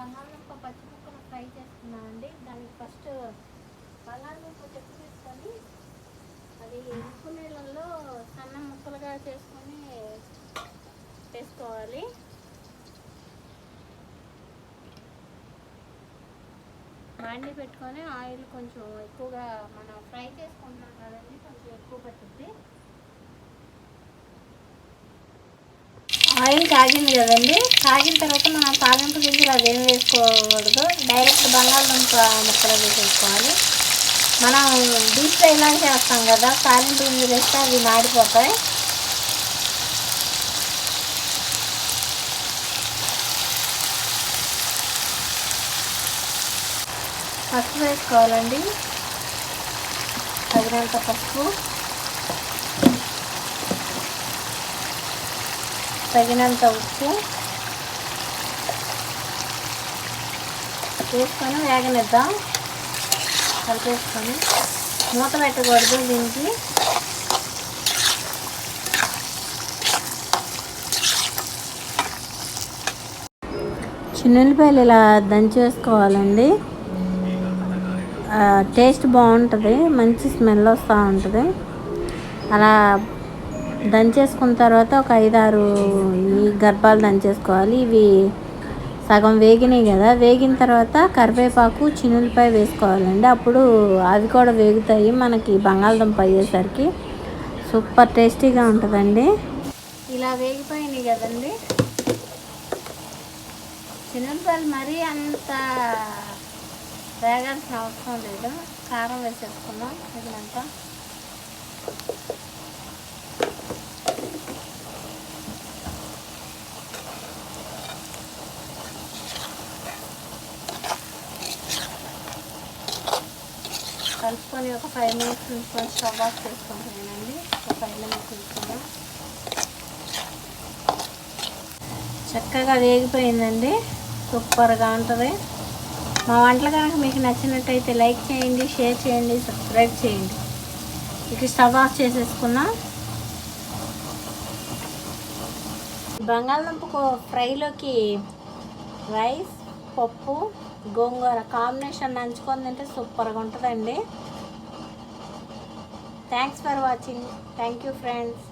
బంగాళదుంప పచ్చి ముక్కలు ఫ్రై చేసుకున్నామండి. దానికి ఫస్ట్ బంగాళదుంప చెక్కు తీసుకొని అది ఉప్పు నీళ్ళల్లో సన్న ముక్కలుగా చేసుకొని వేసుకోవాలి. బాండి పెట్టుకొని ఆయిల్ కొంచెం ఎక్కువగా మనం ఫ్రై చేసుకుంటున్నాం కదండి, కొంచెం ఎక్కువ పట్టుద్ది. ఆయిల్ కాగింది కదండి, కాగిన తర్వాత మనం తాలింపు గింజలు అదేం వేసుకోకూడదు, డైరెక్ట్ బంగాళదుంప ముక్కలు వేసేసుకోవాలి. మనం డీప్ ఫ్రై ఇలా చేస్తాం కదా, తాలింపు గింజలు వేస్తే అవి మాడిపోతాయి. పసుపు వేసుకోవాలండి, తగినంత పసుపు, తగినంత ఉప్పు వేసుకొని వేగనిద్దాం. కలిపేసుకొని మూత పెట్టకూడదు దీనికి. చిన్నుల్లిపాయలు ఇలా దంచి వేసుకోవాలండి, టేస్ట్ బాగుంటుంది, మంచి స్మెల్ వస్తూ ఉంటుంది. అలా దంచేసుకున్న తర్వాత ఒక 5-6 ఈ గర్భాలు దంచేసుకోవాలి. ఇవి సగం వేగినాయి కదా, వేగిన తర్వాత కరివేపాకు చిన్నులపాయ వేసుకోవాలండి. అప్పుడు అవి కూడా వేగుతాయి, మనకి బంగాళదుంప అయ్యేసరికి సూపర్ టేస్టీగా ఉంటుందండి. ఇలా వేగిపోయినాయి కదండి, చిన్నులపాయలు మరీ అంత వేగాల్సిన అవసరం లేదు. కారం వేసేసుకున్నాం తగినంత. కలుపుకొని ఒక 5 మినిట్స్ ఉంచుకొని స్టవ్ ఆఫ్ చేసుకుంటున్నానండి. ఒక 5 మినిట్స్ ఉంచుకున్నాం. చక్కగా వేగిపోయిందండి, సూపర్గా ఉంటుంది. మా వంటలు కనుక మీకు నచ్చినట్టయితే లైక్ చేయండి, షేర్ చేయండి, సబ్స్క్రైబ్ చేయండి. ఇక స్టవ్ ఆఫ్ చేసేసుకున్నాం. బంగాళదుంప ఫ్రైలోకి రైస్, పప్పు, గోంగూర కాంబినేషన్ నంచుకొని తింటే సూపర్గా ఉంటుందండి. Thanks for watching. Thank you friends.